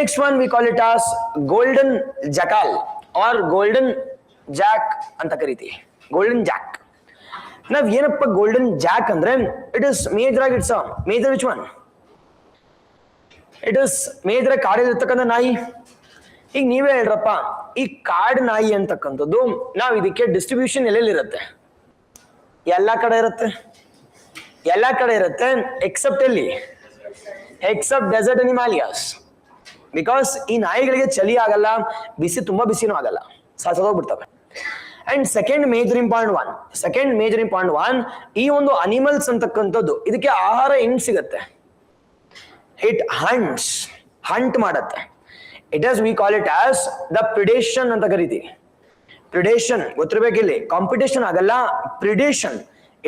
next one we call it as golden jackal or golden jack ಅಂತ ಕರೀತೀವಿ. golden jack. ನಾವ್ ಏನಪ್ಪ golden jack ಅಂದ್ರೆ it is major ಆಗಿ it's a major which one? It is major ಕಾಡಲ್ಲಿರ್ತಕ್ಕಂಥ ನಾಯಿ. ಈಗ ನೀವೇ ಹೇಳ್ರಪ್ಪ, ಈ ಕಾಡು ನಾಯಿ ಅಂತಕ್ಕಂಥದ್ದು ನಾವ್ ಇದಕ್ಕೆ ಡಿಸ್ಟ್ರಿಬ್ಯೂಷನ್ ಎಲ್ಲೆಲ್ಲಿರುತ್ತೆ? ಎಲ್ಲಾ ಕಡೆ ಇರುತ್ತೆ. ಎಲ್ಲಾ ಕಡೆ ಇರುತ್ತೆ ಎಕ್ಸೆಪ್ಟ್ ಎಲ್ಲಿ? Except desert and Himalayas. Because ಈ ನಾಯಿಗಳಿಗೆ ಚಳಿ ಆಗಲ್ಲ, ಬಿಸಿ ತುಂಬಾ ಬಿಸಿನೂ ಆಗಲ್ಲ, ಸತ್ತೋಗ್ಬಿಡ್ತವೆ. And second major important one ಈ ಒಂದು ಅನಿಮಲ್ಸ್ ಅಂತಕ್ಕಂಥದ್ದು ಇದಕ್ಕೆ ಆಹಾರ ಹೆಂಗ್ ಸಿಗತ್ತೆ? ಇಟ್ ಹಂಟ್ ಮಾಡತ್ತೆ. It as we call it as the predation ಅಂತ ಕರಿತೀವಿ. ಪ್ರಿಡೇಷನ್ ಗೊತ್ತಿರ್ಬೇಕಿಲ್ಲಿ, ಕಾಂಪಿಟೇಷನ್ ಆಗಲ್ಲ, ಪ್ರಿಡೇಷನ್.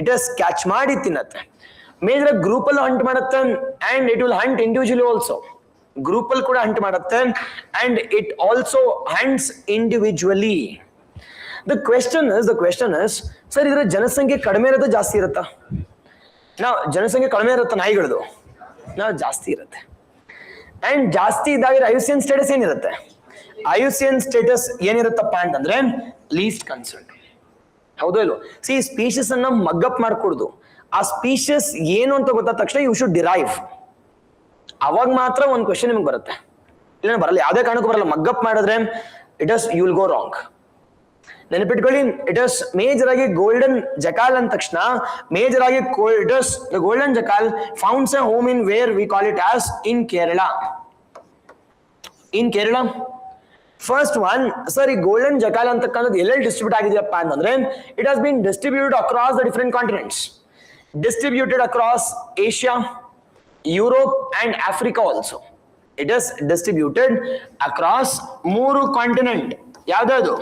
ಇಟ್ ಆಸ್ ಕ್ಯಾಚ್ ಮಾಡಿ ತಿನ್ನತ್ತೆ. ಮೇಜರ್ ಗ್ರೂಪ್ ಅಲ್ಲಿ ಹಂಟ್ ಮಾಡುತ್ತೆ and it will hunt individually also. Group ಅಲ್ಲಿ ಕೂಡ ಹಂಟ್ ಮಾಡುತ್ತೆ and it also hunts individually. The question is sir, ಇದರ ಜನಸಂಖ್ಯೆ ಕಡಿಮೆ ಇರುತ್ತೆ ಜಾಸ್ತಿ ಇರುತ್ತಾ? ನಾವು ಜನಸಂಖ್ಯೆ ಕಡಿಮೆ ಇರುತ್ತೆ ನಾಯಿಗಳದು, ನಾವು ಜಾಸ್ತಿ ಇರುತ್ತೆ. ಅಂಡ್ ಜಾಸ್ತಿ ಇದ್ದಾಗ ಐಯುಸಿಎನ್ ಸ್ಟೇಟಸ್ ಏನಿರುತ್ತೆ? ಐಯುಸಿಎನ್ ಸ್ಟೇಟಸ್ ಏನಿರುತ್ತಪ್ಪ ಅಂತಂದ್ರೆ ಲೀಸ್ಟ್ ಕನ್ಸರ್ನ್. ಹೌದು ಇಲ್ವೋ? ಸಿ ಸ್ಪೀಶೀಸ್ ಅನ್ನ ಮಗ್ಗಪ್ ಮಾಡ್ಕೊಡುದು. ಆ ಸ್ಪೀಶೀಸ್ ಏನು ಅಂತ ಗೊತ್ತಾದ ತಕ್ಷಣ ಯು ಶುಡ್ ಡಿರೈವ್. ಅವಾಗ ಮಾತ್ರ ಒಂದು ಕ್ವೆಶ್ಚನ್ ನಿಮ್ಗೆ ಬರುತ್ತೆ, ಇಲ್ಲ ಬರಲ್ಲ, ಯಾವುದೇ ಕಾರಣಕ್ಕೂ ಬರಲ್ಲ. ಮಗ್ಗಪ್ ಮಾಡಿದ್ರೆ it is you will go wrong. ನೆನಪಿಟ್ಕೊಳ್ಳಿ, ಇಟ್ ಇಸ್ ಮೇಜರ್ ಆಗಿ ಗೋಲ್ಡನ್ ಜಕಾಲ್ ಅಂದ ತಕ್ಷಣ ಮೇಜರ್ ಆಗಿ it is the golden jackal founds a home in where we call it as in Kerala. In Kerala first one. Sir, ಈ golden jackal ಅಂತಕ್ಕಂಥದ್ದು ಎಲ್ಲೆಲ್ಲಿ distribute ಆಗಿದೆಯಪ್ಪ ಅಂತಂದ್ರೆ it has been distributed across the different continents. Distributed across Asia, Europe and Africa also. It is distributed across 3 continent. ಯಾವ್ದು?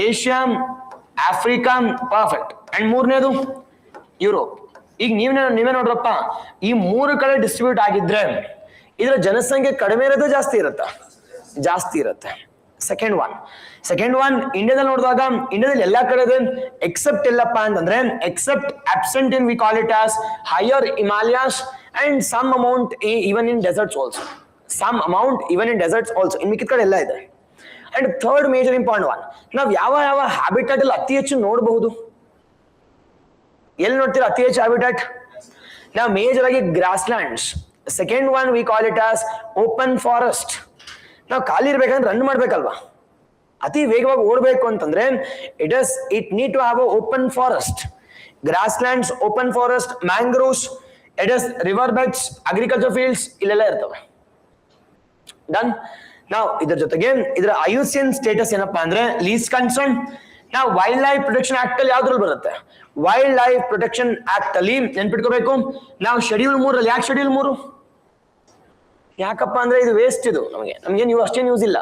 Asia, Africa, perfect. And 3ನೇದು Europe. ಈಗ ನೀವೇ ನೋಡ್ರಪ್ಪ, ಈ 3 ಕಡೆ ಡಿಸ್ಟ್ರಿಬ್ಯೂಟ್ ಆಗಿದ್ರೆ ಇದರ ಜನಸಂಖ್ಯೆ ಕಡಿಮೆ ಇರುತ್ತೆ ಜಾಸ್ತಿ ಇರುತ್ತಾ? ಜಾಸ್ತಿ ಇರುತ್ತೆ. ಸೆಕೆಂಡ್ ಒನ್ ಇಂಡಿಯಾದಲ್ಲಿ ನೋಡಿದಾಗ ಇಂಡಿಯಾದಲ್ಲಿ ಎಲ್ಲಾ ಕಡೆ ಇದೆ ಎಕ್ಸೆಪ್ಟ್ ಎಲ್ಲಪ್ಪ ಅಂತಂದ್ರೆ except absent in we call it as higher Himalayas and some amount even in deserts also. In ಮಿಕ್ಕಿದ ಕಡೆ ಎಲ್ಲ ಇದೆ. And third major important one, ನಾವ್ ಯಾವ ಹ್ಯಾಬಿಟಾಟ್ ಅಲ್ಲಿ ಅತಿ ಹೆಚ್ಚು ನೋಡಬಹುದು? ಎಲ್ಲಿ ನೋಡ್ತೀರಾ ಅತಿ ಹೆಚ್ಚು ಹ್ಯಾಬಿಟಾಟ್? ನಾವು ಮೇಜರ್ ಆಗಿ grasslands. Second one we call it as open forest. ನಾವು ಖಾಲಿ ಇರ್ಬೇಕಂದ್ರೆ ರನ್ ಮಾಡ್ಬೇಕಲ್ವಾ? ಅತಿ ವೇಗವಾಗಿ ಓಡಬೇಕು ಅಂತಂದ್ರೆ it need to have a open forest. Grasslands, open forest, mangroves, it is river beds, agriculture fields ಇಲ್ಲೆಲ್ಲ ಇರ್ತವೆ. ಡನ್. ನಾವು ಇದರ ಜೊತೆಗೆ ಇದರ ಐಯುಸಿಎನ್ ಸ್ಟೇಟಸ್ ಏನಪ್ಪಾ ಅಂದ್ರೆ ಲೀಸ್ಟ್ ಕನ್ಸರ್ನ್. ನಾವು ವೈಲ್ಡ್ ಲೈಫ್ ಪ್ರೊಟೆಕ್ಷನ್ ಆಕ್ಟ್ ಅಲ್ಲಿ ಯಾವ್ದ್ರಲ್ಲಿ ಬರುತ್ತೆ? ವೈಲ್ಡ್ ಲೈಫ್ ಪ್ರೊಟೆಕ್ಷನ್ ಆಕ್ಟ್ ಅಲ್ಲಿ ನೆನ್ಪಿಟ್ಕೋಬೇಕು. ನಾವು ಶೆಡ್ಯೂಲ್ 3 ಅಲ್ಲಿ. ಯಾಕೆ ಶೆಡ್ಯೂಲ್ 3? ಯಾಕಪ್ಪ ಅಂದ್ರೆ ಇದು ವೇಸ್ಟ್. ಇದು ನಮಗೆ ನೀವು ಅಷ್ಟೇನು ಯೂಸ್ ಇಲ್ಲ.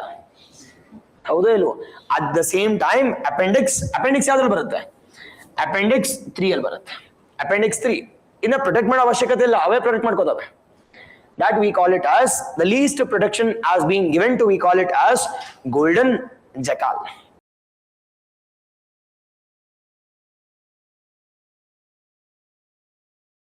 ಹೌದೋ ಇಲ್ವೋ? At the same time appendix ಯಾವ್ದ್ರಲ್ಲಿ ಬರುತ್ತೆ? ಅಪೆಂಡಿಕ್ಸ್ 3 ಅಲ್ಲಿ ಬರುತ್ತೆ. ಅಪೆಂಡಿಕ್ಸ್ 3 ಇನ್ನ ಪ್ರೊಟೆಕ್ಟ್ ಮಾಡೋ ಅವಶ್ಯಕತೆ ಇಲ್ಲ, ಅವೇ protect ಮಾಡ್ಕೋತವೆ. That we call it as the least protection as being given to, we call it as golden jackal.